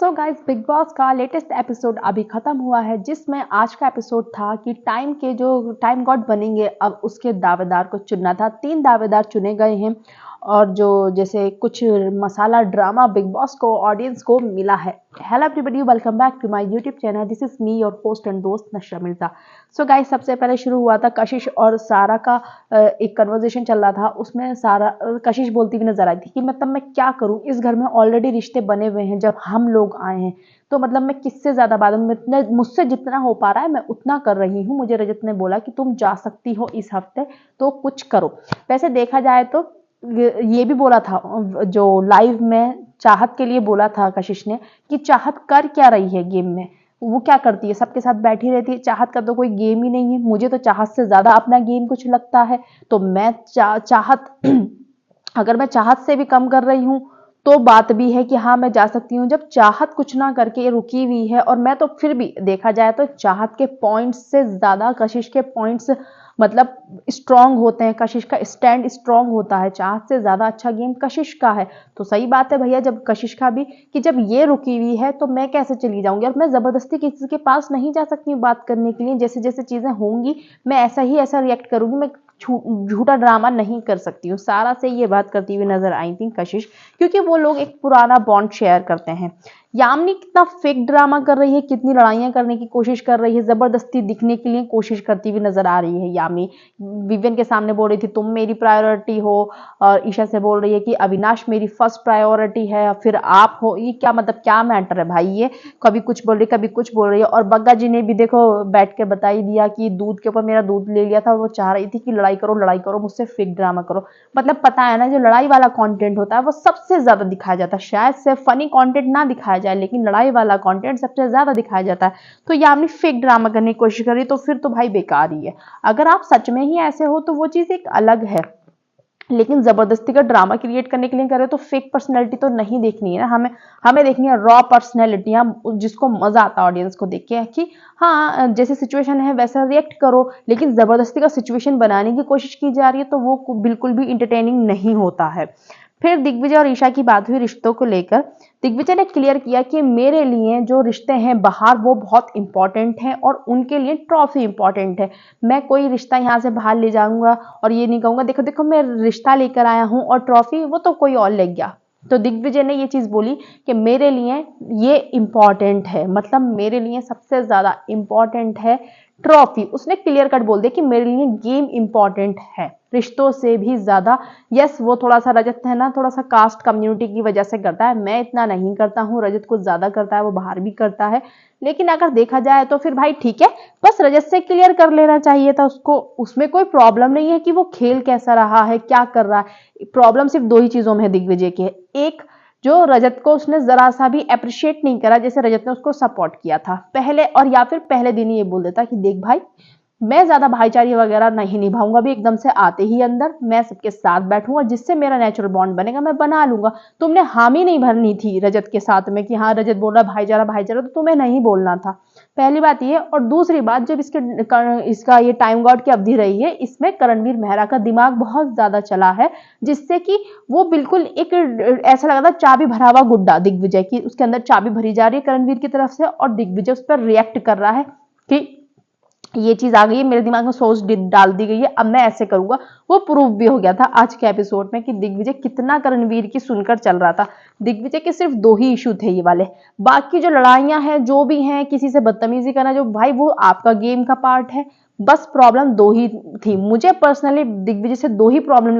So guys, big boss का latest episode अभी खत्म हुआ है, जिसमें आज का एपिसोड था कि टाइम के जो टाइम गॉड बनेंगे अब उसके दावेदार को चुनना था। 3 दावेदार चुने गए हैं और जो जैसे कुछ मसाला ड्रामा बिग बॉस को ऑडियंस को मिला है। Hello everybody, welcome back to my YouTube channel. This is me your host and दोस्त नशरा मिर्जा। सो गाइस, सबसे पहले शुरू हुआ था कशिश और सारा का एक कन्वर्सेशन चल रहा था। उसमें सारा कशिश बोलती हुई नजर आई थी कि मतलब मैं क्या करूं, इस घर में ऑलरेडी रिश्ते बने हुए हैं, जब हम लोग आए हैं तो मतलब मैं किससे ज्यादा बात, मुझसे जितना हो पा रहा है मैं उतना कर रही हूँ। मुझे रजत ने बोला कि तुम जा सकती हो इस हफ्ते, तो कुछ करो। वैसे देखा जाए तो ये भी बोला था जो लाइव में चाहत के लिए बोला था कशिश ने कि चाहत कर क्या रही है गेम में, वो क्या करती है, सबके साथ बैठी रहती है। चाहत का तो कोई गेम ही नहीं है। मुझे तो चाहत से ज्यादा अपना गेम कुछ लगता है, तो मैं चाहत अगर मैं चाहत से भी कम कर रही हूँ तो बात भी है कि हाँ मैं जा सकती हूँ। जब चाहत कुछ ना करके रुकी हुई है, और मैं तो फिर भी देखा जाए तो चाहत के पॉइंट्स से ज्यादा कशिश के पॉइंट्स मतलब स्ट्रांग होते हैं। कशिश का स्टैंड स्ट्रांग होता है, चाहत से ज्यादा अच्छा गेम कशिश का है। तो सही बात है भैया, जब कशिश का भी कि जब ये रुकी हुई है तो मैं कैसे चली जाऊंगी, और मैं जबरदस्ती किसी के पास नहीं जा सकती हूँ बात करने के लिए। जैसे जैसे चीजें होंगी मैं ऐसा ही ऐसा रिएक्ट करूंगी, मैं झूठा ड्रामा नहीं कर सकती हूँ। सारा से ये बात करती हुई नजर आई थी कशिश, क्योंकि वो लोग एक पुराना बॉन्ड शेयर करते हैं। यामिनी कितना फेक ड्रामा कर रही है, कितनी लड़ाइयां करने की कोशिश कर रही है, जबरदस्ती दिखने के लिए कोशिश करती हुई नजर आ रही है यामिनी। विवियन के सामने बोल रही थी तुम मेरी प्रायोरिटी हो, और ईशा से बोल रही है कि अविनाश मेरी फर्स्ट प्रायोरिटी है, फिर आप हो। ये क्या मतलब, क्या मैटर है भाई, ये कभी कुछ बोल रही कभी कुछ बोल रही है। और बग्गा जी ने भी देखो बैठ के बता ही दिया कि दूध के ऊपर मेरा दूध ले लिया था, वो चाह रही थी कि लड़ाई करो मुझसे, फेक ड्रामा करो। मतलब पता है ना, जो लड़ाई वाला कंटेंट होता है वो सबसे ज्यादा दिखाया जाता है। शायद से फनी कंटेंट ना दिखाया जाए, लेकिन लड़ाई वाला कंटेंट सबसे ज्यादा दिखाया जाता है। तो यामिनी फेक ड्रामा करने की कोशिश कर रही, तो फिर तो भाई बेकार ही है। अगर आप सच में ही ऐसे हो तो वो चीज एक अलग है, लेकिन जबरदस्ती का ड्रामा क्रिएट करने के लिए करे तो फेक पर्सनैलिटी तो नहीं देखनी है ना। हमें हमें देखनी है रॉ पर्सनैलिटियां, जिसको मजा आता है ऑडियंस को देख के कि हाँ जैसे सिचुएशन है वैसा रिएक्ट करो। लेकिन जबरदस्ती का सिचुएशन बनाने की कोशिश की जा रही है तो वो बिल्कुल भी इंटरटेनिंग नहीं होता है। फिर दिग्विजय और ईशा की बात हुई रिश्तों को लेकर। दिग्विजय ने क्लियर किया कि मेरे लिए जो रिश्ते हैं बाहर वो बहुत इंपॉर्टेंट हैं, और उनके लिए ट्रॉफी इंपॉर्टेंट है। मैं कोई रिश्ता यहाँ से बाहर ले जाऊंगा और ये नहीं कहूंगा देखो देखो मैं रिश्ता लेकर आया हूँ और ट्रॉफी वो तो कोई और ले गया। तो दिग्विजय ने ये चीज बोली कि मेरे लिए ये इंपॉर्टेंट है, मतलब मेरे लिए सबसे ज्यादा इंपॉर्टेंट है ट्रॉफी। उसने क्लियर कट बोल दिया कि मेरे लिए गेम इंपॉर्टेंट है रिश्तों से भी ज्यादा। यस, वो थोड़ा सा रजत है ना, थोड़ा सा कास्ट कम्युनिटी की वजह से करता है, मैं इतना नहीं करता हूँ। रजत कुछ ज्यादा करता है, वो बाहर भी करता है। लेकिन अगर देखा जाए तो फिर भाई ठीक है, बस रजत से क्लियर कर लेना चाहिए था उसको। उसमें कोई प्रॉब्लम नहीं है कि वो खेल कैसा रहा है, क्या कर रहा है। प्रॉब्लम सिर्फ 2 ही चीजों में है दिग्विजय के। एक, जो रजत को उसने जरा सा भी अप्रिशिएट नहीं करा, जैसे रजत ने उसको सपोर्ट किया था पहले, और या फिर पहले दिन ही ये बोल देता कि देख भाई मैं ज्यादा भाईचारी वगैरह नहीं निभाऊंगा भी, एकदम से आते ही अंदर मैं सबके साथ बैठूंगा, जिससे मेरा नेचुरल बॉन्ड बनेगा मैं बना लूंगा। तुमने हामी नहीं भरनी थी रजत के साथ में कि हाँ रजत बोल रहा भाईचारा भाईचारा, तो तुम्हें नहीं बोलना था। पहली बात ये। और दूसरी बात, जब इसका ये टाइम गॉड की अवधि रही है, इसमें करणवीर मेहरा का दिमाग बहुत ज्यादा चला है, जिससे कि वो बिल्कुल एक ऐसा लगा था चाबी भरा हुआ गुड्डा दिग्विजय की, उसके अंदर चाबी भरी जा रही है करणवीर की तरफ से, और दिग्विजय उस पर रिएक्ट कर रहा है कि ये चीज आ गई है मेरे दिमाग में, सोच डाल दी गई है, अब मैं ऐसे करूंगा। वो प्रूव भी हो गया था आज के एपिसोड में कि दिग्विजय कितना करणवीर की सुनकर चल रहा था। दिग्विजय के सिर्फ 2 ही इशू थे ये वाले। बाकी जो लड़ाइयां हैं जो भी हैं, किसी से बदतमीजी करना, जो भाई वो आपका गेम का पार्ट है। बस प्रॉब्लम 2 ही थी। मुझे पर्सनली दिग्विजय से 2 ही प्रॉब्लम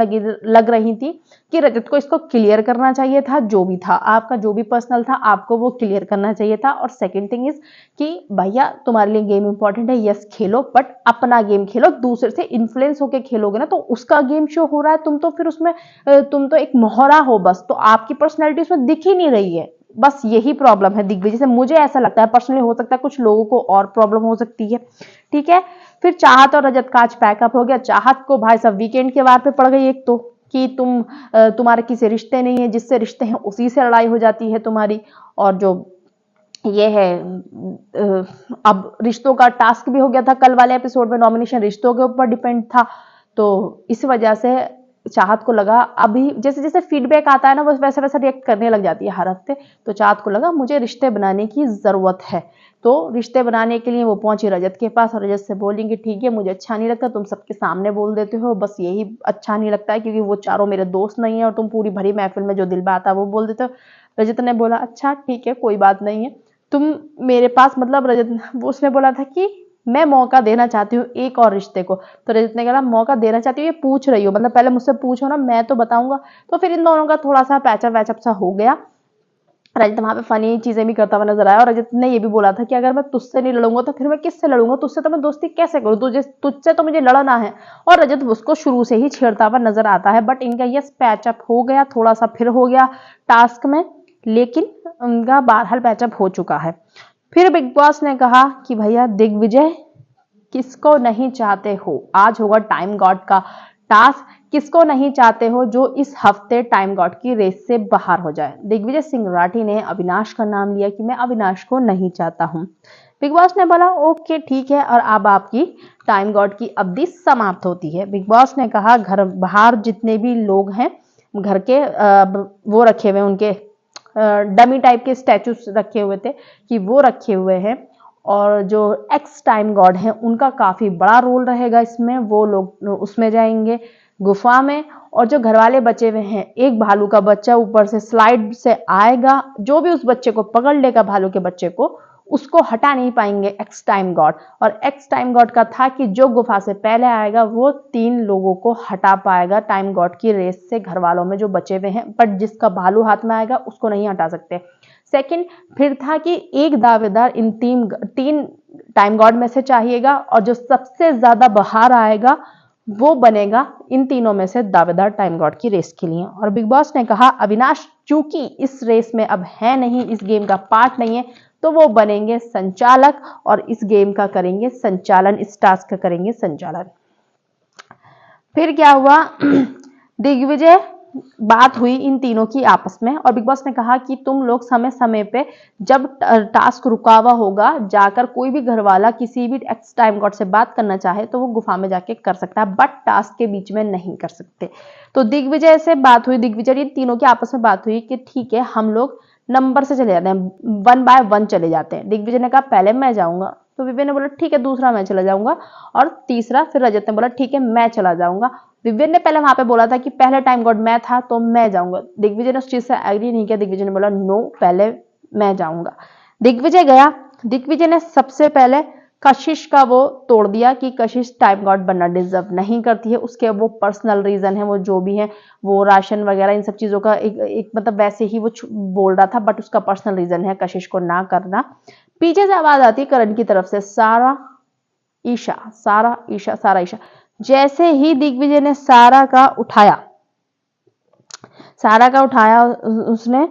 लग रही थी कि रजत को इसको क्लियर करना चाहिए था, जो भी था आपका, जो भी पर्सनल था आपको वो क्लियर करना चाहिए था। और सेकंड थिंग इज कि भैया तुम्हारे लिए गेम इंपॉर्टेंट है, यस खेलो, बट अपना गेम खेलो। दूसरे से इन्फ्लुएंस होकर खेलोगे ना तो उसका गेम शो हो रहा है, तुम तो फिर उसमें तुम तो एक मोहरा हो बस, तो आपकी पर्सनैलिटी उसमें दिख ही नहीं रही है। बस यही प्रॉब्लम है दिग्विजय से, मुझे ऐसा लगता है पर्सनली। हो सकता है कुछ लोगों को और प्रॉब्लम हो सकती है, ठीक है। फिर चाहत और रजत का आज पैकअप हो गया। चाहत को भाई सब वीकेंड के वार पे पड़ गई एक तो, कि तुम्हारे किसी रिश्ते नहीं है, जिससे रिश्ते हैं उसी से लड़ाई हो जाती है तुम्हारी। और जो ये है अब रिश्तों का टास्क भी हो गया था कल वाले एपिसोड में, नॉमिनेशन रिश्तों के ऊपर डिपेंड था, तो इस वजह से चाहत को लगा, अभी जैसे जैसे फीडबैक आता है ना वो वैसे वैसे रिएक्ट करने लग जाती है हर हफ्ते। तो चाहत को लगा मुझे रिश्ते बनाने की ज़रूरत है, तो रिश्ते बनाने के लिए वो पहुंची रजत के पास और रजत से बोलेंगे ठीक है मुझे अच्छा नहीं लगता, तुम सबके सामने बोल देते हो, बस यही अच्छा नहीं लगता है क्योंकि वो चारों मेरे दोस्त नहीं है और तुम पूरी भरी महफिल में जो दिल में आता है वो बोल देते हो। रजत ने बोला अच्छा ठीक है कोई बात नहीं है, तुम मेरे पास मतलब उसने बोला था कि मैं मौका देना चाहती हूँ एक और रिश्ते को। तो रजत ने कहा मौका देना चाहती हूँ, ये पूछ रही हो मतलब पहले मुझसे पूछो ना, मैं तो बताऊंगा। तो फिर इन दोनों का थोड़ा सा पैचअप वैचअप सा हो गया। रजत वहां पे फनी चीजें भी करता हुआ नजर आया और रजत ने ये भी बोला था कि अगर मैं तुझसे नहीं लड़ूंगा तो फिर मैं किससे लड़ूंगा, तुझसे तो मैं दोस्ती कैसे करूं, तुझसे तो मुझे लड़ना है। और रजत उसको शुरू से ही छेड़ता हुआ नजर आता है। बट इनका ये पैचअप हो गया, थोड़ा सा फिर हो गया टास्क में, लेकिन उनका बहरहाल पैचअप हो चुका है। फिर बिग बॉस ने कहा कि भैया दिग्विजय किसको नहीं चाहते हो, आज होगा टाइम गॉड का टास्क, किसको नहीं चाहते हो जो इस हफ्ते टाइम गॉड की रेस से बाहर हो जाए। दिग्विजय सिंह राठी ने अविनाश का नाम लिया कि मैं अविनाश को नहीं चाहता हूं। बिग बॉस ने बोला ओके ठीक है और अब आपकी टाइम गॉड की अवधि समाप्त होती है। बिग बॉस ने कहा घर बाहर जितने भी लोग हैं घर के वो रखे हुए उनके डमी टाइप के स्टैचूस रखे हुए थे कि वो रखे हुए हैं और जो एक्स टाइम गॉड है उनका काफी बड़ा रोल रहेगा इसमें, वो लोग उसमें जाएंगे गुफा में। और जो घर वाले बचे हुए हैं, एक भालू का बच्चा ऊपर से स्लाइड से आएगा, जो भी उस बच्चे को पकड़ लेगा भालू के बच्चे को, उसको हटा नहीं पाएंगे एक्स टाइम गॉड। और एक्स टाइम गॉड का था कि जो गुफा से पहले आएगा वो 3 लोगों को हटा पाएगा टाइम गॉड की रेस से, घर वालों में जो बचे हुए हैं, बट जिसका भालू हाथ में आएगा उसको नहीं हटा सकते। सेकंड फिर था कि एक दावेदार इन तीन टाइम गॉड में से चाहिएगा और जो सबसे ज्यादा बाहर आएगा वो बनेगा इन तीनों में से दावेदार टाइम गॉड की रेस के लिए। और बिग बॉस ने कहा अविनाश चूंकि इस रेस में अब है नहीं, इस गेम का पार्ट नहीं है, तो वो बनेंगे संचालक और इस गेम का करेंगे संचालन, इस टास्क का करेंगे संचालन। फिर क्या हुआ दिग्विजय बात हुई इन तीनों की आपस में और बिग बॉस ने कहा कि तुम लोग समय समय पे जब टास्क रुका हुआ होगा जाकर कोई भी घर वाला किसी भी एक्स टाइम गॉड से बात करना चाहे तो वो गुफा में जाके कर सकता है, बट टास्क के बीच में नहीं कर सकते। तो दिग्विजय से बात हुई, दिग्विजय इन तीनों की आपस में बात हुई कि ठीक है हम लोग नंबर से चले जाते हैं, 1 बाय 1 चले जाते हैं। दिग्विजय ने कहा पहले मैं जाऊंगा, तो विवेक ने बोला ठीक है दूसरा मैं चला जाऊंगा, और तीसरा फिर रजत ने बोला ठीक है मैं चला जाऊंगा। दिग्विजय ने पहले वहां पे बोला था कि पहले टाइम गॉड मैं था तो मैं जाऊंगा, दिग्विजय ने उस चीज से एग्री नहीं किया, दिग्विजय ने बोला नो पहले मैं जाऊंगा। दिग्विजय गया, दिग्विजय ने सबसे पहले कशिश का वो तोड़ दिया कि कशिश टाइम गॉड बनना डिजर्व नहीं करती है, उसके वो पर्सनल रीजन है, वो जो भी है वो राशन वगैरह इन सब चीजों का एक मतलब वैसे ही वो बोल रहा था, बट उसका पर्सनल रीजन है कशिश को ना करना। पीछे से आवाज आती है करण की तरफ से सारा ईशा, सारा ईशा, सारा ईशा। जैसे ही दिग्विजय ने सारा का उठाया उसने,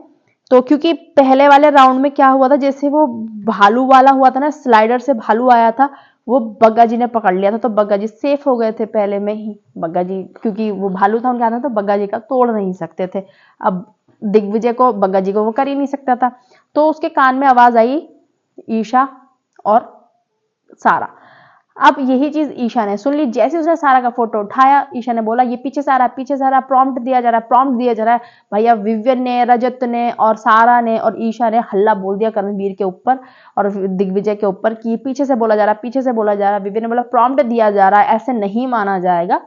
तो क्योंकि पहले वाले राउंड में क्या हुआ था, जैसे वो भालू वाला हुआ था ना, स्लाइडर से भालू आया था, वो बग्गा जी ने पकड़ लिया था, तो बग्गा जी सेफ हो गए थे पहले में ही। बग्गा जी क्योंकि वो भालू था उनके हाथ में, तो बग्गा जी का तोड़ नहीं सकते थे। अब दिग्विजय को बग्गा जी को वो कर ही नहीं सकता था, तो उसके कान में आवाज आई ईशा और सारा। अब यही चीज ईशा ने सुन ली, जैसे उसने सारा का फोटो उठाया ईशा ने बोला ये पीछे से आ रहा है, पीछे से आ रहा है, प्रॉम्प्ट दिया जा रहा है, प्रॉम्प्ट दिया जा रहा है। भैया विवियन ने, रजत ने और सारा ने और ईशा ने हल्ला बोल दिया करणवीर के ऊपर और दिग्विजय के ऊपर कि पीछे से बोला जा रहा है, पीछे से बोला जा रहा है। विवियन ने बोला प्रॉम्प्ट दिया जा रहा है, ऐसे नहीं माना जाएगा।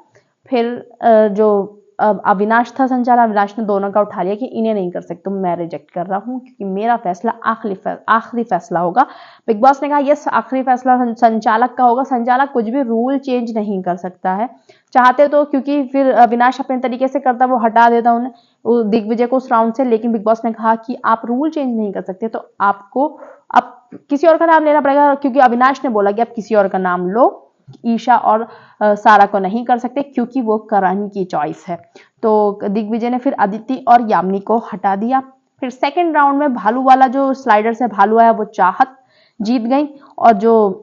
फिर जो अविनाश था संचालक, अविनाश ने दोनों का उठा लिया कि इन्हें नहीं कर सकते, मैं रिजेक्ट कर रहा हूं क्योंकि मेरा फैसला आखिरी फैसला होगा। बिग बॉस ने कहा यस आखिरी फैसला संचालक का होगा, संचालक कुछ भी रूल चेंज नहीं कर सकता है, चाहते तो क्योंकि फिर अविनाश अपने तरीके से करता वो हटा देता उन्हें दिग्विजय को उस राउंड से, लेकिन बिग बॉस ने कहा कि आप रूल चेंज नहीं कर सकते तो आपको अब किसी और का नाम लेना पड़ेगा, क्योंकि अविनाश ने बोला कि आप किसी और का नाम लो, ईशा और सारा को नहीं कर सकते क्योंकि वो करण की चॉइस है। तो दिग्विजय ने फिर अदिति और यामिनी को हटा दिया। फिर सेकंड राउंड में भालू वाला जो स्लाइडर से भालू आया वो चाहत जीत गई, और जो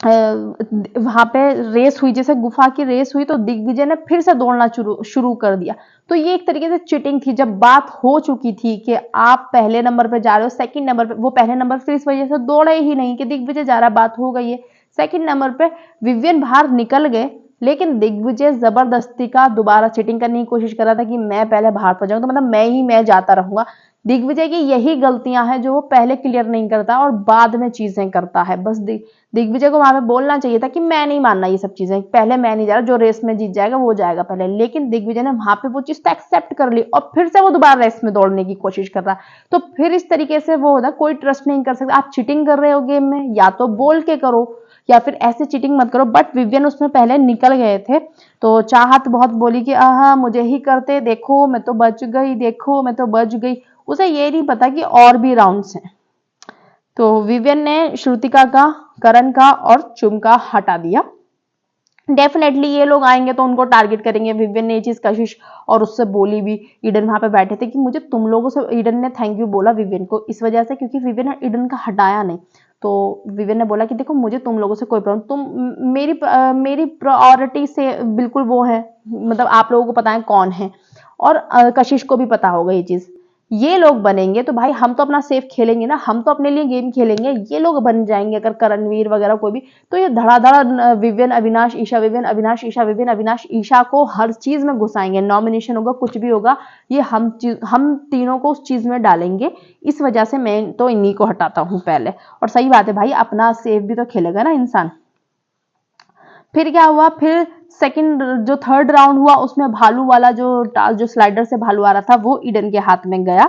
वहां पे रेस हुई, जैसे गुफा की रेस हुई, तो दिग्विजय ने फिर से दौड़ना शुरू कर दिया। तो ये एक तरीके से चिटिंग थी, जब बात हो चुकी थी कि आप पहले नंबर पे जा रहे हो, सेकंड नंबर पे वो पहले नंबर फिर इस वजह से दौड़े ही नहीं कि दिग्विजय जा रहा, बात हो गई है। सेकंड नंबर पे विवियन बाहर निकल गए, लेकिन दिग्विजय जबरदस्ती का दोबारा चीटिंग करने की कोशिश कर रहा था कि मैं पहले बाहर पहुंच जाऊं, तो मतलब मैं जाता रहूंगा। दिग्विजय की यही गलतियां हैं जो वो पहले क्लियर नहीं करता और बाद में चीजें करता है। बस दिग्विजय को वहां पे बोलना चाहिए था कि मैं नहीं मानना ये सब चीजें, पहले मैं नहीं जा रहा, जो रेस में जीत जाएगा वो जाएगा पहले। लेकिन दिग्विजय ने वहां पे वो चीज तो एक्सेप्ट कर ली और फिर से वो दोबारा रेस में दौड़ने की कोशिश कर रहा है। तो फिर इस तरीके से वो होता, कोई ट्रस्ट नहीं कर सकता। आप चीटिंग कर रहे हो गेम में, या तो बोल के करो या फिर ऐसे चीटिंग मत करो। बट विवियन उसमें पहले निकल गए थे, तो चाहत बहुत बोली कि आहा मुझे ही करते, देखो मैं तो बच गई, देखो मैं तो बच गई। उसे ये नहीं पता कि और भी राउंड्स हैं। तो विवियन ने श्रुतिका का, करण का और चुम का हटा दिया। डेफिनेटली ये लोग आएंगे तो उनको टारगेट करेंगे। विवियन ने ये चीज कशिश और उससे बोली भी। ईडन वहां पे बैठे थे कि मुझे तुम लोगों से, ईडन ने थैंक यू बोला विवियन को इस वजह से क्योंकि विवियन ने ईडन का हटाया नहीं। तो विवियन ने बोला कि देखो मुझे तुम लोगों से कोई प्रॉब्लम, तुम मेरी प्रायोरिटी से बिल्कुल वो है, मतलब आप लोगों को पता है कौन है, और कशिश को भी पता होगा ये चीज। ये लोग बनेंगे तो भाई हम तो अपना सेफ खेलेंगे ना, हम तो अपने लिए गेम खेलेंगे। ये लोग बन जाएंगे अगर करणवीर वगैरह कोई भी, तो ये धड़ाधड़ा Vivian Avinash Isha, Vivian Avinash Isha, Vivian Avinash Isha को हर चीज में घुसाएंगे। नॉमिनेशन होगा, कुछ भी होगा, ये हम तीनों को उस चीज में डालेंगे। इस वजह से मैं तो इन्हीं को हटाता हूँ पहले। और सही बात है भाई, अपना सेफ भी तो खेलेगा ना इंसान। फिर क्या हुआ, फिर सेकंड जो थर्ड राउंड हुआ उसमें भालू वाला जो स्लाइडर से भालू आ रहा था वो ईडन के हाथ में गया।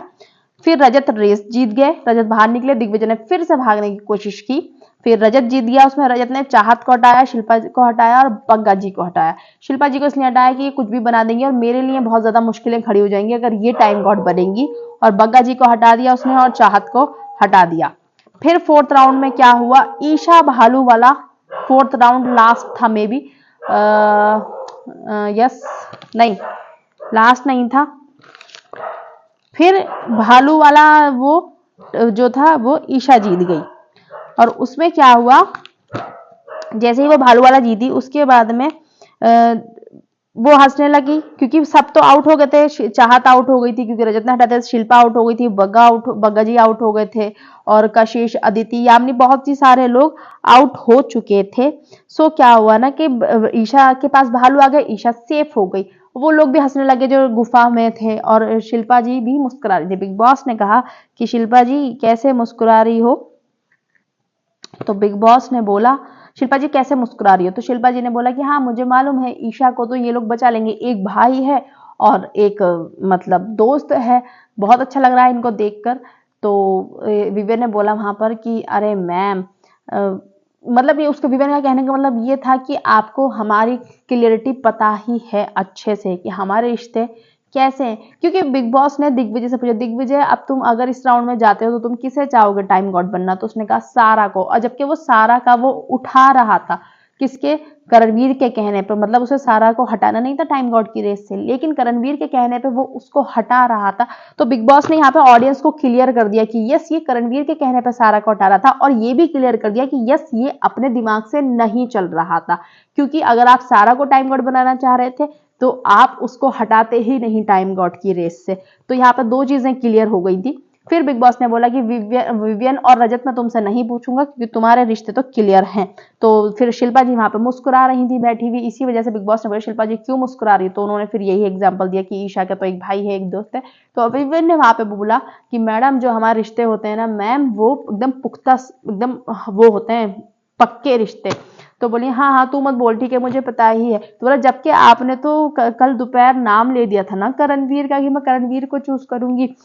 फिर रजत रेस जीत गए, रजत बाहर निकले, दिग्विजय ने फिर से भागने की कोशिश की, फिर रजत जीत गया। उसमें रजत ने चाहत को हटाया, शिल्पा को हटाया और बग्गा जी को हटाया। शिल्पा जी को इसलिए हटाया कि ये कुछ भी बना देंगे और मेरे लिए बहुत ज्यादा मुश्किलें खड़ी हो जाएंगी अगर ये टाइम गॉड बनेंगी। और बग्गा जी को हटा दिया उसने और चाहत को हटा दिया। फिर फोर्थ राउंड में क्या हुआ, ईशा भालू वाला फोर्थ राउंड लास्ट था मे बी, यस नहीं लास्ट नहीं था। फिर भालू वाला वो जो था वो ईशा जीत गई। और उसमें क्या हुआ, जैसे ही वो भालू वाला जीती उसके बाद में वो हंसने लगी क्योंकि सब तो आउट हो गए थे। चाहत आउट हो गई थी क्योंकि रजत ने हटाते, शिल्पा आउट हो गई थी, बग्गा जी आउट हो गए थे, और कशिश, अदिति, यामिनी, बहुत ही सारे लोग आउट हो चुके थे। सो क्या हुआ ना कि ईशा के पास भालू आ गए, ईशा सेफ हो गई। वो लोग भी हंसने लगे जो गुफा में थे और शिल्पा जी भी मुस्कुरा रही थी। बिग बॉस ने कहा कि शिल्पा जी कैसे मुस्कुरा रही हो, तो बिग बॉस ने बोला शिल्पा जी कैसे मुस्कुरा रही हो, तो शिल्पा जी ने बोला कि हाँ मुझे मालूम है ईशा को तो ये लोग बचा लेंगे, एक भाई है और एक मतलब दोस्त है, बहुत अच्छा लग रहा है इनको देखकर। तो विवेक ने बोला वहां पर कि अरे मैम, मतलब ये उसको, विवेक का कहने का मतलब ये था कि आपको हमारी क्लियरिटी पता ही है अच्छे से कि हमारे रिश्ते कैसे हैं। क्योंकि बिग बॉस ने दिग्विजय से पूछा, दिग्विजय अब तुम अगर इस राउंड में जाते हो तो तुम किसे चाहोगे टाइम गॉड बनना, तो उसने कहा सारा को। और जबकि वो सारा का वो उठा रहा था किसके, करणवीर के कहने पर, मतलब उसे सारा को हटाना नहीं था टाइम गॉड की रेस से, लेकिन करणवीर के कहने पे वो उसको हटा रहा था। तो बिग बॉस ने यहाँ पे ऑडियंस को क्लियर कर दिया कि यस ये करणवीर के कहने पे सारा को हटा रहा था, और ये भी क्लियर कर दिया कि यस ये अपने दिमाग से नहीं चल रहा था। क्योंकि अगर आप सारा को टाइम गॉड बनाना चाह रहे थे तो आप उसको हटाते ही नहीं टाइम गॉड की रेस से। तो यहाँ पर दो चीजें क्लियर हो गई थी। फिर बिग बॉस ने बोला कि विवियन और रजत मैं तुमसे नहीं पूछूंगा क्योंकि तुम्हारे रिश्ते तो क्लियर हैं। तो फिर शिल्पा जी वहां पे मुस्कुरा रही थी बैठी हुई, इसी वजह से बिग बॉस ने बोला शिल्पा जी क्यों मुस्कुरा रही, तो उन्होंने फिर यही एग्जाम्पल दिया कि ईशा का तो एक भाई है एक दोस्त है। तो विवियन ने वहां पे बोला कि मैडम जो हमारे रिश्ते होते हैं ना मैम, वो एकदम पुख्ता, एकदम वो होते हैं पक्के रिश्ते। तो बोली हाँ हाँ तू मत बोल, ठीक है मुझे पता ही है। तो बोला जबकि आपने तो कल दोपहर नाम ले दिया था ना करणवीर का कि मैं करणवीर को चूज करूंगी।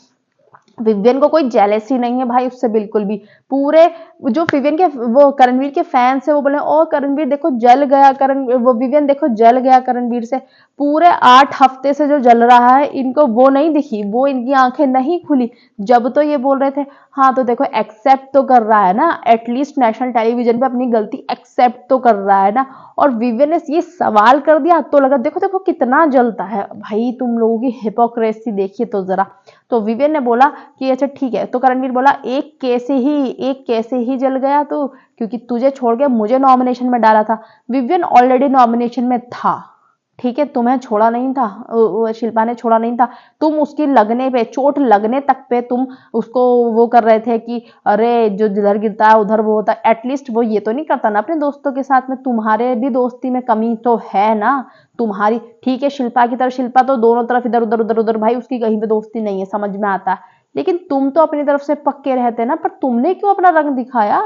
विवियन को कोई जेलेसी नहीं है भाई उससे बिल्कुल भी। पूरे जो विवियन के वो करणवीर के फैंस है वो बोले ओ करणवीर देखो जल गया, वो विवियन देखो जल गया करणवीर से। पूरे 8 हफ्ते से जो जल रहा है इनको वो नहीं दिखी, वो इनकी आंखें नहीं खुली जब तो ये बोल रहे थे। हाँ तो देखो एक्सेप्ट तो कर रहा है ना, एटलीस्ट नेशनल टेलीविजन पे अपनी गलती एक्सेप्ट तो कर रहा है ना। और विवियन ने ये सवाल कर दिया तो लगा देखो देखो कितना जलता है भाई, तुम लोगों की हिपोक्रेसी देखिए तो जरा। तो विवियन ने बोला कि अच्छा ठीक है, तो करणवीर बोला एक कैसे ही जल गया तो क्योंकि तुझे छोड़ के मुझे नॉमिनेशन में डाला था। विवियन ऑलरेडी नॉमिनेशन में था, ठीक है, तुम्हें छोड़ा नहीं था, शिल्पा ने छोड़ा नहीं था, तुम उसकी लगने पे, चोट लगने तक पे तुम उसको वो कर रहे थे कि अरे जो जिधर गिरता है उधर वो होता है। एटलीस्ट वो ये तो नहीं करता ना अपने दोस्तों के साथ में। तुम्हारे भी दोस्ती में कमी तो है ना तुम्हारी। ठीक है, शिल्पा की तरफ, शिल्पा तो दोनों तरफ इधर उधर उधर उधर, भाई उसकी कहीं पे दोस्ती नहीं है, समझ में आता है। लेकिन तुम तो अपनी तरफ से पक्के रहते ना, पर तुमने क्यों अपना रंग दिखाया?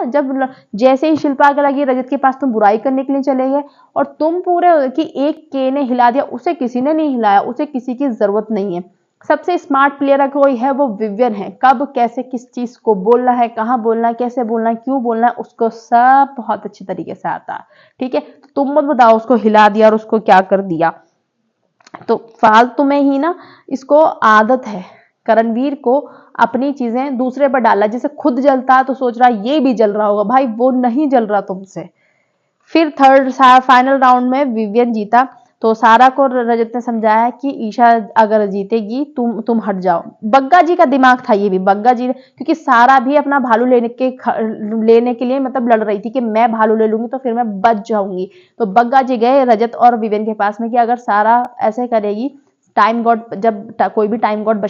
जैसे ही शिल्पा के लगी रजत के पास, तुम बुराई करने के लिए चले गए। और तुम पूरे कि एक के ने हिला दिया, उसे किसी ने नहीं हिलाया, उसे किसी की जरूरत नहीं है। सबसे स्मार्ट प्लेयर कोई है वो विवियन है। कब कैसे किस चीज को बोलना है, कहाँ बोलना है, कैसे बोलना है, क्यों बोलना है, उसको सब बहुत अच्छे तरीके से आता है। ठीक है, तो तुम मत बताओ उसको हिला दिया और उसको क्या कर दिया। तो फालतू में ही ना इसको आदत है करणवीर को अपनी चीजें दूसरे पर डाला। जैसे खुद जलता है तो सोच रहा है ये भी जल रहा होगा, भाई वो नहीं जल रहा तुमसे। फिर थर्ड फाइनल राउंड में विवियन जीता। तो सारा को रजत ने समझाया कि ईशा अगर जीतेगी तुम हट जाओ। बग्गा जी का दिमाग था ये भी, बग्गा जी क्योंकि सारा भी अपना भालू लेने के लिए मतलब लड़ रही थी कि मैं भालू ले लूंगी तो फिर मैं बच जाऊंगी। तो बग्गा जी गए रजत और विवियन के पास में कि अगर सारा ऐसे करेगी, टाइम गॉड जब कोई भी टाइम गॉड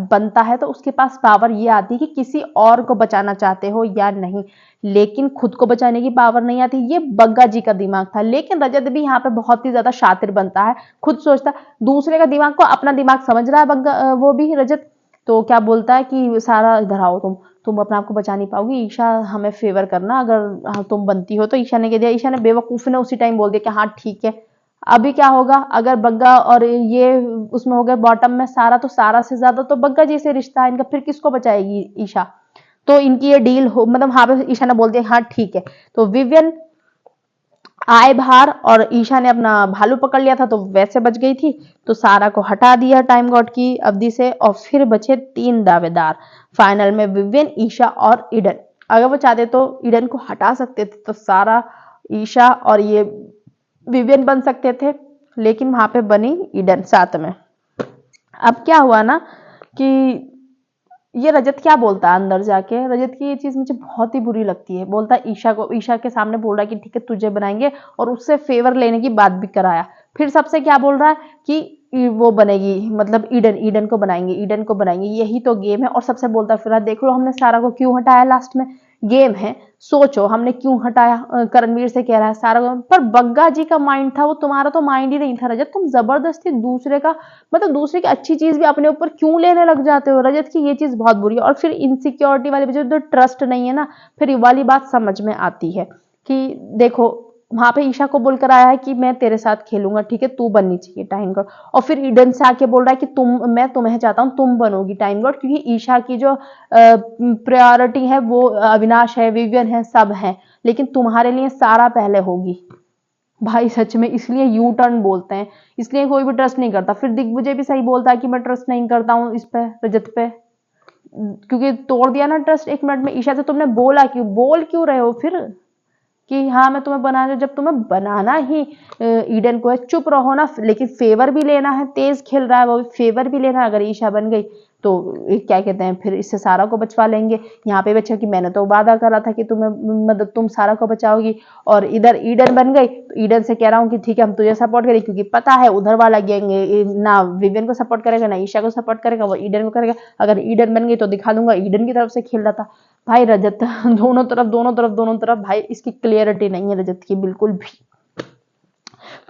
बनता है तो उसके पास पावर ये आती है कि किसी और को बचाना चाहते हो या नहीं, लेकिन खुद को बचाने की पावर नहीं आती। ये बग्गा जी का दिमाग था। लेकिन रजत भी यहाँ पे बहुत ही ज्यादा शातिर बनता है, खुद सोचता, दूसरे का दिमाग को अपना दिमाग समझ रहा है बग्गा, वो भी रजत। तो क्या बोलता है कि सारा इधर आओ, तुम अपने आप को बचा नहीं पाओगी, ईशा हमें फेवर करना, अगर तुम बनती हो तो। ईशा ने कह दिया, ईशा ने बेवकूफ ने उसी टाइम बोल दिया कि हाँ ठीक है। अभी क्या होगा अगर बग्गा और ये उसमें हो गए बॉटम में सारा, तो सारा से ज्यादा तो बग्गा जी से रिश्ता है इनका, फिर किसको बचाएगी ईशा। तो इनकी ये डील हो, मतलब हाँ पे ईशा ने बोल दिया हाँ ठीक है। तो विवियन आए बाहर और ईशा ने अपना भालू पकड़ लिया था तो वैसे बच गई थी। तो सारा को हटा दिया टाइम गॉड की अवधि से और फिर बचे 3 दावेदार फाइनल में, विवियन, ईशा और ईडन। अगर वो चाहते तो ईडन को हटा सकते थे, तो सारा, ईशा और ये विवियन बन सकते थे, लेकिन वहां पे बनी ईडन साथ में। अब क्या हुआ ना कि ये रजत क्या बोलता है अंदर जाके, रजत की ये चीज मुझे बहुत ही बुरी लगती है। बोलता है ईशा को, ईशा के सामने बोल रहा है कि ठीक है तुझे बनाएंगे, और उससे फेवर लेने की बात भी कराया। फिर सबसे क्या बोल रहा है कि वो बनेगी, मतलब ईडन, ईडन को बनाएंगे, ईडन को बनाएंगे, यही तो गेम है। और सबसे बोलता फिर देख लो हमने सारा को क्यों हटाया लास्ट में, गेम है, सोचो हमने क्यों हटाया। करणवीर से कह रहा है सारा को। पर बग्गा जी का माइंड था वो, तुम्हारा तो माइंड ही नहीं था रजत। तुम जबरदस्ती दूसरे का, मतलब दूसरे की अच्छी चीज भी अपने ऊपर क्यों लेने लग जाते हो। रजत की ये चीज बहुत बुरी है। और फिर इनसिक्योरिटी वाली वजह जो ट्रस्ट नहीं है ना, फिर ये वाली बात समझ में आती है कि देखो वहां पे ईशा को बोलकर आया है कि मैं तेरे साथ खेलूंगा, ठीक है तू बननी चाहिए टाइम गॉड। और फिर ईडन से आके बोल रहा है कि मैं तुम्हें चाहता हूं तुम बनोगी टाइम गॉड, क्योंकि ईशा की जो प्रायोरिटी है वो अविनाश है, विवियन है, सब है, लेकिन तुम्हारे लिए सारा पहले होगी। भाई सच में इसलिए यू टर्न बोलते हैं, इसलिए कोई भी ट्रस्ट नहीं करता। फिर दिग्विजय भी सही बोलता है कि मैं ट्रस्ट नहीं करता हूँ इस पे, रजत पे, क्योंकि तोड़ दिया ना ट्रस्ट 1 मिनट में। ईशा से तुमने बोल क्यों रहे हो फिर कि हाँ मैं तुम्हें बना रही हूँ, जब तुम्हें बनाना ही ईडन को है। चुप रहो ना, लेकिन फेवर भी लेना है, तेज खेल रहा है वो, फेवर भी लेना है। अगर ईशा बन गई तो क्या कहते हैं, फिर इससे सारा को बचवा लेंगे। यहाँ पे बच्चा कि मैंने तो वादा करा था कि तुम्हें, मतलब तुम सारा को बचाओगी। और इधर ईडन बन गई तो ईडन से कह रहा हूँ कि ठीक है हम तुझे सपोर्ट करें, क्योंकि पता है उधर वाला गैंग ना विवियन को सपोर्ट करेगा ना ईशा को सपोर्ट करेगा, वो ईडन को करेगा। अगर ईडन बन गई तो दिखा दूंगा ईडन की तरफ से खेल रहा था। भाई रजत दोनों तरफ दोनों तरफ दोनों तरफ, भाई इसकी क्लियरिटी नहीं है रजत की बिल्कुल भी।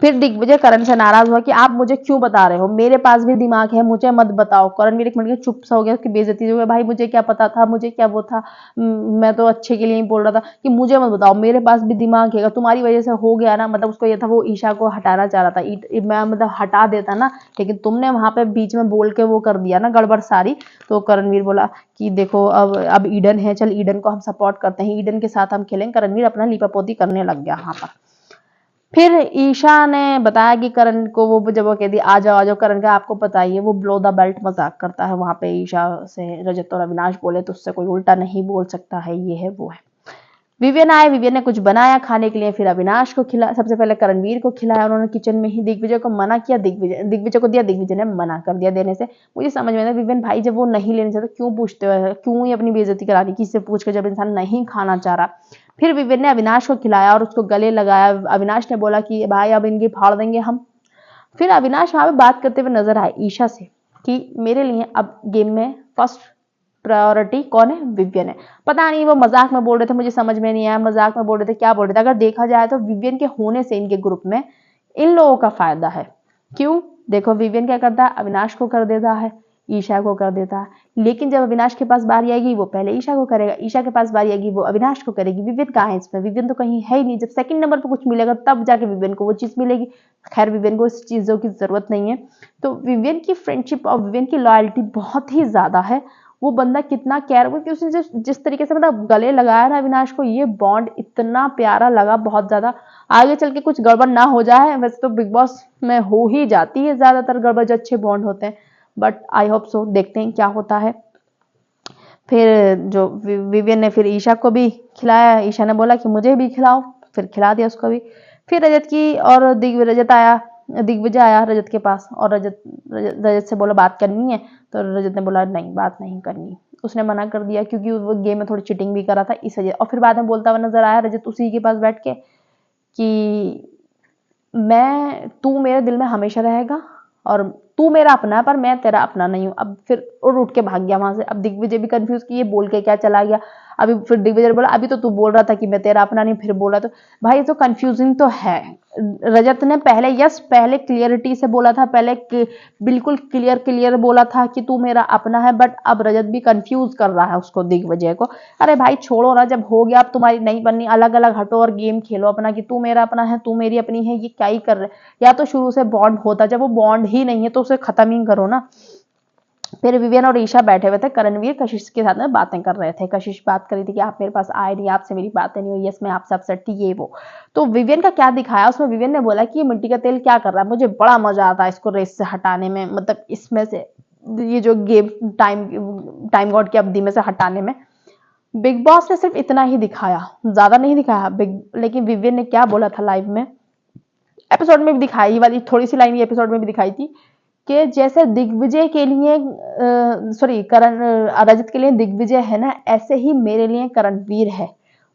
फिर दिग्विजय करण से नाराज हुआ कि आप मुझे क्यों बता रहे हो, मेरे पास भी दिमाग है, मुझे मत बताओ। करणवीर 1 मिनट के चुप सा हो गया, उसकी बेइज्जती हो गई। भाई मुझे क्या पता था, मुझे क्या वो था, मैं तो अच्छे के लिए ही बोल रहा था कि मुझे मत बताओ, मेरे पास भी दिमाग है। तुम्हारी वजह से हो गया ना, मतलब उसको ये था वो ईशा को हटाना चाह रहा था, मैं मतलब हटा देता ना, लेकिन तुमने वहां पे बीच में बोल के वो कर दिया ना गड़बड़ सारी। तो करणवीर बोला कि देखो अब ईडन है, चल ईडन को हम सपोर्ट करते हैं, ईडन के साथ हम खेलेंगे। करणवीर अपना लीपापोती करने लग गया वहां पर। फिर ईशा ने बताया कि करण को, वो जब वो कहती आ जाओ, करण का आपको पता ही है वो ब्लो द बेल्ट मजाक करता है वहां पे ईशा से। रजत और अविनाश बोले तो उससे कोई उल्टा नहीं बोल सकता है, ये है वो है। विवियन आए, विवियन ने कुछ बनाया खाने के लिए, फिर अविनाश को खिला, सबसे पहले करणवीर को खिलाया उन्होंने किचन में ही। दिग्विजय को मना किया, दिग्विजय को दिया, दिग्विजय ने मना कर दिया देने से। मुझे समझ में आता विवियन भाई जब वो नहीं लेने चाहते क्यों पूछते हो, क्यों ही अपनी बेइज्जती करा रही, किससे पूछ कर जब इंसान नहीं खाना चाह रहा। फिर विवियन ने अविनाश को खिलाया और उसको गले लगाया। अविनाश ने बोला कि भाई अब इनकी फाड़ देंगे हम। फिर अविनाश वहां पे बात करते हुए नजर आए ईशा से कि मेरे लिए अब गेम में फर्स्ट प्रायोरिटी कौन है, विवियन है। पता नहीं वो मजाक में बोल रहे थे, मुझे समझ में नहीं आया मजाक में बोल रहे थे क्या बोल रहे थे। अगर देखा जाए तो विवियन के होने से इनके ग्रुप में इन लोगों का फायदा है। क्यों? देखो विवियन क्या करता है, अविनाश को कर देता है, ईशा को कर देता है, लेकिन जब अविनाश के पास बारी आएगी वो पहले ईशा को करेगा, ईशा के पास बारी आएगी वो अविनाश को करेगी। विवियन कहाँ है इसमें? विवियन तो कहीं है ही नहीं। जब सेकंड नंबर पर कुछ मिलेगा तब जाके विवियन को वो चीज मिलेगी। खैर विवियन को इस चीजों की जरूरत नहीं है। तो विवियन की फ्रेंडशिप और विवियन की लॉयल्टी बहुत ही ज्यादा है। वो बंदा कितना केयर, क्योंकि उसने जिस तरीके से मतलब गले लगाया ना अविनाश को, ये बॉन्ड इतना प्यारा लगा बहुत ज्यादा। आगे चल के कुछ गड़बड़ ना हो जाए, वैसे तो बिग बॉस में हो ही जाती है ज्यादातर गड़बड़ जो अच्छे बॉन्ड होते हैं, बट आई होप सो, देखते हैं क्या होता है। फिर जो विवियन ने फिर ईशा को भी खिलाया, ईशा ने बोला कि मुझे भी खिलाओ, फिर खिला दिया उसको भी। फिर रजत की और दिग्विजय आया रजत के पास, और रजत से बोला बात करनी है, तो रजत ने बोला नहीं बात नहीं करनी। उसने मना कर दिया क्योंकि वो गेम में थोड़ी चीटिंग भी कर रहा था इस वजह। और फिर बाद में बोलता हुआ नजर आया रजत उसी के पास बैठ के कि तू मेरे दिल में हमेशा रहेगा और तू मेरा अपना है पर मैं तेरा अपना नहीं हूँ। अब फिर उठ के भाग गया वहां से। अब दिग्विजय भी कंफ्यूज कि ये बोल के क्या चला गया। अभी फिर दिग्विजय बोला अभी तो तू बोल रहा था कि मैं तेरा अपना नहीं, फिर बोला तो भाई तो कंफ्यूजिंग तो है। रजत ने पहले क्लियरिटी से बोला था, पहले बिल्कुल क्लियर बोला था कि तू मेरा अपना है, बट अब रजत भी कंफ्यूज कर रहा है उसको, दिग्विजय को। अरे भाई छोड़ो ना, जब हो गया अब तुम्हारी नहीं बननी, अलग अलग हटो और गेम खेलो अपना कि तू मेरा अपना है तू मेरी अपनी है। ये क्या ही कर रहे, या तो शुरू से बॉन्ड होता, जब वो बॉन्ड ही नहीं है तो उसे खत्म ही करो ना। फिर विवियन और ईशा बैठे हुए थे, करणवीर कशिश के साथ में बातें कर रहे थे। कशिश बात कर रही थी कि आप मेरे पास आए नहीं, आपसे मेरी बातें नहीं हुई, यस मैं आपसे अपसेट थी, ये वो। तो विवियन का क्या दिखाया उसमें, विवियन ने बोला कि ये मिट्टी का तेल क्या कर रहा है, मुझे बड़ा मजा आता है इसको रेस से हटाने में, मतलब इसमें से ये जो गेम टाइम गॉड की अवधि में से हटाने में। बिग बॉस ने सिर्फ इतना ही दिखाया, ज्यादा नहीं दिखाया लेकिन विवियन ने क्या बोला था लाइव में, एपिसोड में भी दिखाई वाली थोड़ी सी लाइन एपिसोड में भी दिखाई थी कि जैसे दिग्विजय के लिए रजत के लिए दिग्विजय है ना, ऐसे ही मेरे लिए करणवीर है।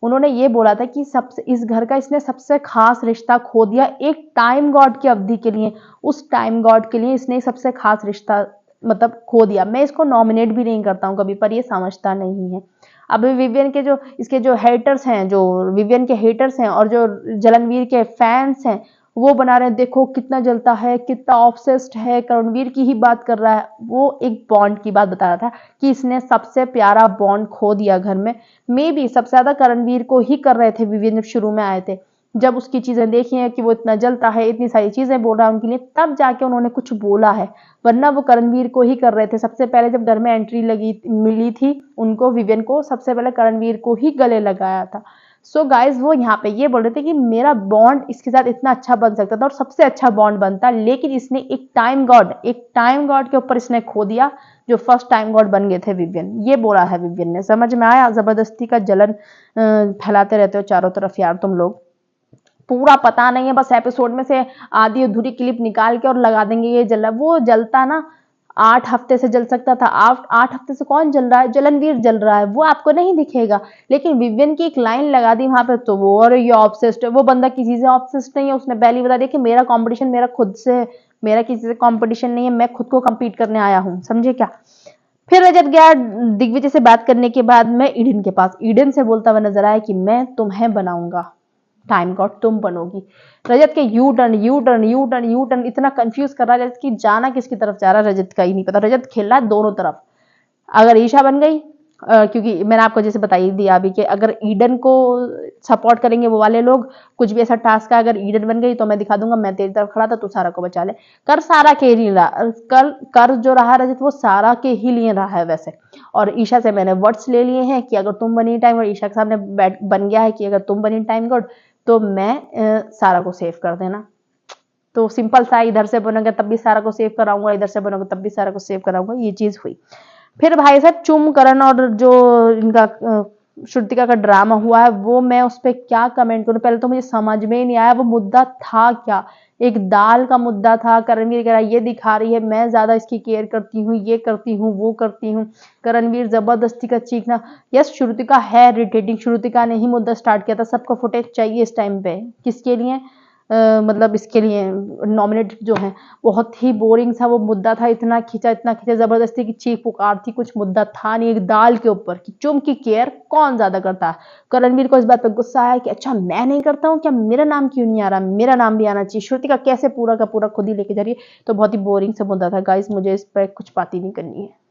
उन्होंने ये बोला था कि सबसे इस घर का इसने सबसे खास रिश्ता खो दिया एक टाइम गॉड की अवधि के लिए। उस टाइम गॉड के लिए इसने सबसे खास रिश्ता मतलब खो दिया। मैं इसको नॉमिनेट भी नहीं करता हूँ कभी, पर ये समझता नहीं है। अब विवियन के जो इसके जो हेटर्स हैं, जो विवियन के हेटर्स हैं और जो जलनवीर के फैंस हैं, वो बना रहे हैं देखो कितना जलता है, कितना ऑब्सेस्ड है, करणवीर की ही बात कर रहा है। वो एक बॉन्ड की बात बता रहा था कि इसने सबसे प्यारा बॉन्ड खो दिया घर में। मे बी सबसे ज्यादा करणवीर को ही कर रहे थे विवियन जब शुरू में आए थे। जब उसकी चीजें देखी हैं कि वो इतना जलता है, इतनी सारी चीजें बोल रहा है उनके लिए, तब जाके उन्होंने कुछ बोला है, वरना वो करणवीर को ही कर रहे थे। सबसे पहले जब घर में एंट्री मिली थी उनको, विवियन को सबसे पहले करणवीर को ही गले लगाया था। सो गाइज वो यहाँ पे ये बोल रहे थे कि मेरा बॉन्ड इसके साथ इतना अच्छा बन सकता था और सबसे अच्छा बॉन्ड बनता, लेकिन इसने एक टाइम गॉड के ऊपर इसने खो दिया जो फर्स्ट टाइम गॉड बन गए थे विवियन। ये बोला है विवियन ने। समझ में आया? जबरदस्ती का जलन फैलाते रहते हो चारों तरफ यार तुम लोग। पूरा पता नहीं है, बस एपिसोड में से आधी अधूरी क्लिप निकाल के और लगा देंगे ये जला। वो जलता ना 8 हफ्ते से जल सकता था। 8 हफ्ते से कौन जल रहा है? जलनवीर जल रहा है, वो आपको नहीं दिखेगा। लेकिन विवियन की एक लाइन लगा दी वहां पे तो वो, और ये ऑब्सेस्ड है। वो बंदा किसी से ऑब्सेस्ड नहीं है, उसने पहले बता दिया कि मेरा कंपटीशन मेरा खुद से है, मेरा किसी से कंपटीशन नहीं है, मैं खुद को कंपीट करने आया हूँ। समझे क्या? फिर रजत गया दिग्विजय से बात करने के बाद में ईडन के पास। ईडन से बोलता हुआ नजर आया कि मैं तुम्हें बनाऊंगा टाइम गॉड, तुम बनोगी। रजत के यू टर्न इतना कंफ्यूज कर रहा है रजत की, जाना किसकी तरफ जा रहा है रजत का ही नहीं पता। रजत खेल रहा है दोनों तरफ। अगर ईशा बन गई, क्योंकि मैंने आपको जैसे बता ही दिया अभी कि अगर ईडन को सपोर्ट करेंगे वो वाले लोग, कुछ भी ऐसा टास्क है, अगर ईडन बन गई तो मैं दिखा दूंगा मैं तेरी तरफ खड़ा था, तू सारा को बचा ले। कर सारा के ही रहा, कर जो रहा रजत वो सारा के ही लिए रहा है वैसे। और ईशा से मैंने वर्ड्स ले लिए हैं कि अगर तुम बनी टाइम, और ईशा के सामने बन गया है कि अगर तुम बनी टाइम गॉड तो मैं सारा को सेव कर देना। तो सिंपल सा, इधर से बनोगे तब भी सारा को सेव कराऊंगा, इधर से बनोगे तब भी सारा को सेव कराऊंगा, ये चीज हुई। फिर भाई साहब चुम करण और जो इनका श्रुतिका का ड्रामा हुआ है, वो मैं उस पर क्या कमेंट करूं। पहले तो मुझे समझ में ही नहीं आया वो मुद्दा था क्या। एक दाल का मुद्दा था। करणवीर कह रहा ये दिखा रही है मैं ज्यादा इसकी केयर करती हूँ, ये करती हूँ, वो करती हूँ। करणवीर जबरदस्ती का चीखना। यस श्रुतिका है इरिटेटिंग, श्रुतिका ने ही मुद्दा स्टार्ट किया था। सबको फुटेज चाहिए इस टाइम पे, किसके लिए? मतलब इसके लिए नॉमिनेटेड जो हैं। बहुत ही बोरिंग सा वो मुद्दा था, इतना खींचा ज़बरदस्ती की चीख पुकार थी, कुछ मुद्दा था नहीं। एक दाल के ऊपर कि चुम की केयर कौन ज़्यादा करता है। रणवीर को इस बात पे गुस्सा आया कि अच्छा मैं नहीं करता हूँ क्या, मेरा नाम क्यों नहीं आ रहा, मेरा नाम भी आना चाहिए। श्रुतिका कैसे पूरा का पूरा खुद ही लेके जा रही है। तो बहुत ही बोरिंग सा मुद्दा था गाइस, मुझे इस पर कुछ बात ही नहीं करनी है।